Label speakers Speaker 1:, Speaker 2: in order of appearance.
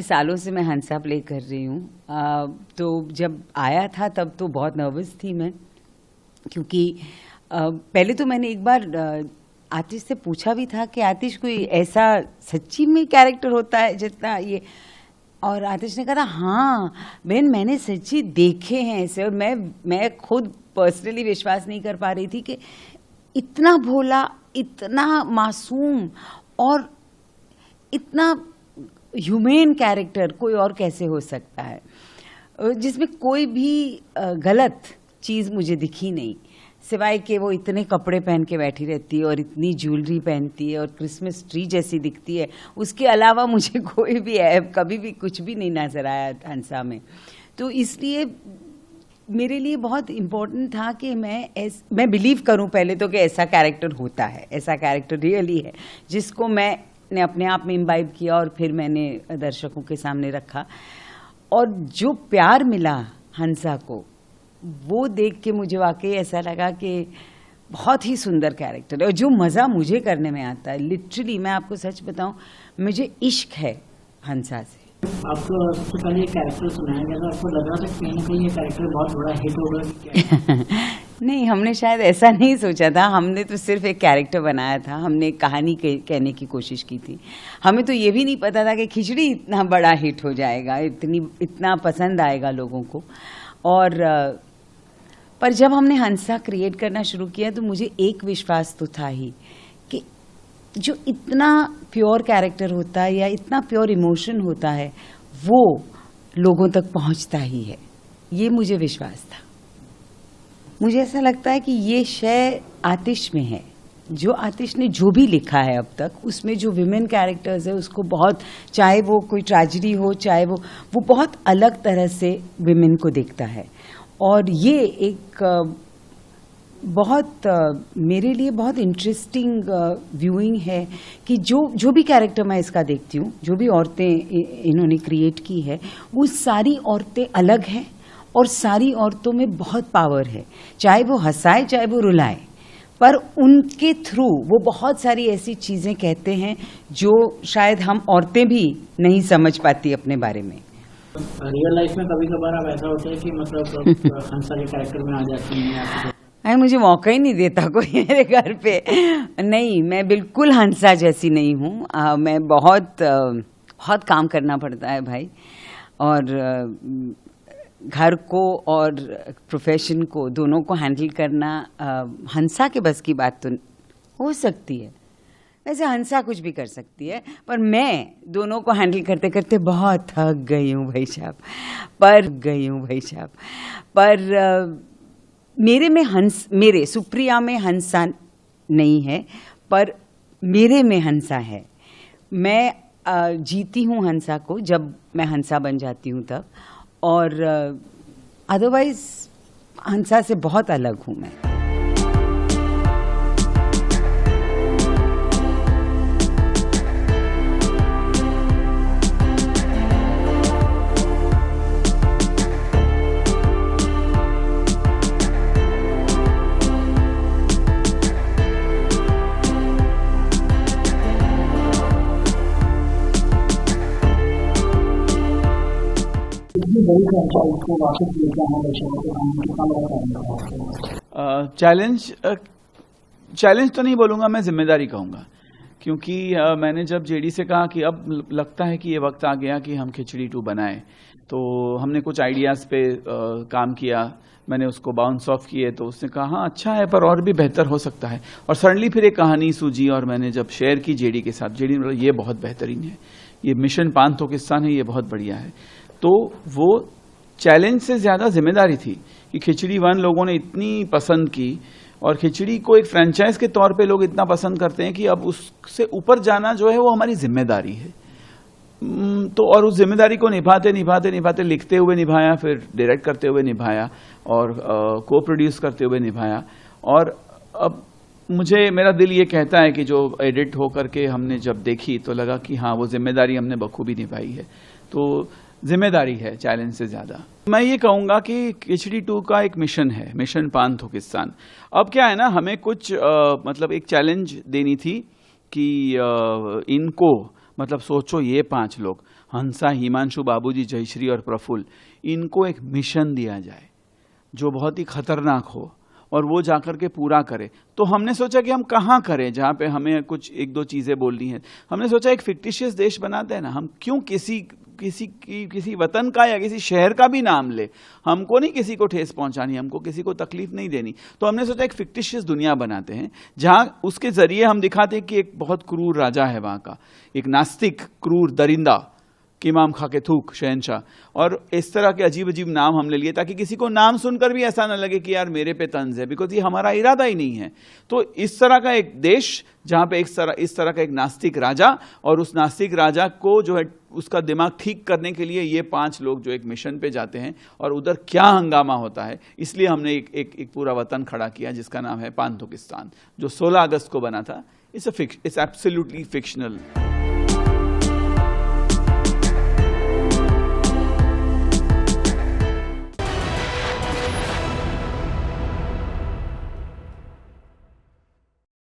Speaker 1: सालों से मैं हंसा प्ले कर रही हूँ। तो जब आया था तब तो बहुत नर्वस थी मैं, क्योंकि पहले तो मैंने एक बार आतिश से पूछा भी था कि आतिश कोई ऐसा सच्ची में कैरेक्टर होता है जितना ये, और आतिश ने कहा था हाँ बहन मैंने सच्ची देखे हैं ऐसे, और मैं खुद पर्सनली विश्वास नहीं कर पा रही थी कि इतना भोला, इतना मासूम और इतना ह्यूमेन कैरेक्टर कोई और कैसे हो सकता है, जिसमें कोई भी गलत चीज़ मुझे दिखी नहीं, सिवाय कि वो इतने कपड़े पहन के बैठी रहती है और इतनी ज्वेलरी पहनती है और क्रिसमस ट्री जैसी दिखती है। उसके अलावा मुझे कोई भी ऐप कभी भी कुछ भी नहीं नजर आया हंसा में। तो इसलिए मेरे लिए बहुत इम्पोर्टेंट था कि मैं बिलीव करूं पहले तो कि ऐसा कैरेक्टर होता है, ऐसा कैरेक्टर रियली है, जिसको मैंने अपने आप में इम्बाइब किया और फिर मैंने दर्शकों के सामने रखा। और जो प्यार मिला हंसा को, वो देख के मुझे वाकई ऐसा लगा कि बहुत ही सुंदर कैरेक्टर है। और जो मज़ा मुझे करने में आता है, लिटरली मैं आपको सच बताऊं, मुझे इश्क है हंसा से।
Speaker 2: आपको सबसे पहले ये कैरेक्टर सुनाया गया था, आपको लग रहा था कहीं ना कहीं ये कैरेक्टर बहुत बड़ा हिट होगा?
Speaker 1: नहीं, हमने शायद ऐसा नहीं सोचा था। हमने तो सिर्फ एक कैरेक्टर बनाया था, हमने कहानी कहने की कोशिश की थी। हमें तो ये भी नहीं पता था कि खिचड़ी इतना बड़ा हिट हो जाएगा, इतना पसंद आएगा लोगों को। और पर जब हमने हंसा क्रिएट करना शुरू किया तो मुझे एक विश्वास तो था ही कि जो इतना प्योर कैरेक्टर होता है या इतना प्योर इमोशन होता है वो लोगों तक पहुंचता ही है, ये मुझे विश्वास था। मुझे ऐसा लगता है कि ये शय आतिश में है, जो आतिश ने जो भी लिखा है अब तक, उसमें जो विमेन कैरेक्टर्स है उसको बहुत, चाहे वो कोई ट्रेजेडी हो, चाहे वो बहुत अलग तरह से विमेन को देखता है। और ये एक बहुत मेरे लिए बहुत इंटरेस्टिंग व्यूइंग है कि जो भी कैरेक्टर मैं इसका देखती हूँ, जो भी औरतें इन्होंने क्रिएट की है, वो सारी औरतें अलग हैं और सारी औरतों में बहुत पावर है, चाहे वो हंसाए चाहे वो रुलाए, पर उनके थ्रू वो बहुत सारी ऐसी चीज़ें कहते हैं जो शायद हम औरतें भी नहीं समझ पाती अपने बारे में।
Speaker 2: रियल लाइफ में कभी कभार आप ऐसा होता है कि मतलब हंसा के कैरेक्टर में आ जाती हैं?
Speaker 1: अरे मुझे मौका ही नहीं देता कोई मेरे घर पे। नहीं, मैं बिल्कुल हंसा जैसी नहीं हूँ। मैं बहुत काम करना पड़ता है भाई, और घर को और प्रोफेशन को दोनों को हैंडल करना हंसा के बस की बात तो हो सकती है। वैसे हंसा कुछ भी कर सकती है, पर मैं दोनों को हैंडल करते करते बहुत थक गई हूँ भाई साहब। पर मेरे सुप्रिया में हंसा नहीं है, पर मेरे में हंसा है। मैं जीती हूँ हंसा को जब मैं हंसा बन जाती हूँ तब, और अदरवाइज हंसा से बहुत अलग हूँ मैं।
Speaker 3: चैलेंज तो नहीं बोलूँगा, मैं जिम्मेदारी कहूँगा, क्योंकि मैंने जब जेडी से कहा कि अब लगता है कि ये वक्त आ गया कि हम खिचड़ी 2 बनाएं, तो हमने कुछ आइडियाज़ पे काम किया, मैंने उसको बाउंस ऑफ किए, तो उसने कहा हाँ अच्छा है पर और भी बेहतर हो सकता है। और सडनली फिर एक कहानी सूझी और मैंने जब शेयर की जेडी के साथ, जेडी ने बोला ये बहुत बेहतरीन है, ये मिशन पांथोकिस्तान है, ये बहुत बढ़िया है। तो वो चैलेंज से ज़्यादा जिम्मेदारी थी कि खिचड़ी 1 लोगों ने इतनी पसंद की, और खिचड़ी को एक फ्रेंचाइज के तौर पे लोग इतना पसंद करते हैं कि अब उससे ऊपर जाना जो है वो हमारी जिम्मेदारी है। तो और उस जिम्मेदारी को निभाते लिखते हुए निभाया, फिर डायरेक्ट करते हुए निभाया, और को प्रोड्यूस करते हुए निभाया। और अब मेरा दिल ये कहता है कि जो एडिट हो करके हमने जब देखी तो लगा कि हाँ वो जिम्मेदारी हमने बखूबी निभाई है। तो जिम्मेदारी है चैलेंज से ज़्यादा। मैं ये कहूँगा कि खिचड़ी 2 का एक मिशन है, मिशन पांथोकिस्तान। अब क्या है ना, हमें कुछ मतलब एक चैलेंज देनी थी कि इनको, मतलब सोचो ये 5 लोग, हंसा, हिमांशु, बाबूजी, जयश्री और प्रफुल्ल, इनको एक मिशन दिया जाए जो बहुत ही खतरनाक हो और वो जाकर के पूरा करे। तो हमने सोचा कि हम कहाँ करें जहाँ पे हमें कुछ एक दो चीज़ें बोलनी है। हमने सोचा एक फिक्टिशियस देश बनाते हैं ना, हम क्यों किसी वतन का या किसी शहर का भी नाम ले। हमको नहीं किसी को ठेस पहुंचानी, हमको किसी को तकलीफ नहीं देनी। तो हमने सोचा एक फिक्टिशियस दुनिया बनाते हैं जहाँ उसके जरिए हम दिखाते हैं कि एक बहुत क्रूर राजा है वहाँ का, एक नास्तिक, क्रूर, दरिंदा, इमाम खा के थूक, शहनशाह, और इस तरह के अजीब अजीब नाम हमने लिए ताकि किसी को नाम सुनकर भी ऐसा ना लगे कि यार मेरे पे तंज है, बिकॉज ये हमारा इरादा ही नहीं है। तो इस तरह का एक देश जहाँ पे इस तरह का एक नास्तिक राजा, और उस नास्तिक राजा को जो है उसका दिमाग ठीक करने के लिए ये 5 लोग जो एक मिशन पे जाते हैं और उधर क्या हंगामा होता है। इसलिए हमने एक पूरा वतन खड़ा किया जिसका नाम है पांथोकिस्तान, जो 16 अगस्त को बना था। It's absolutely fictional.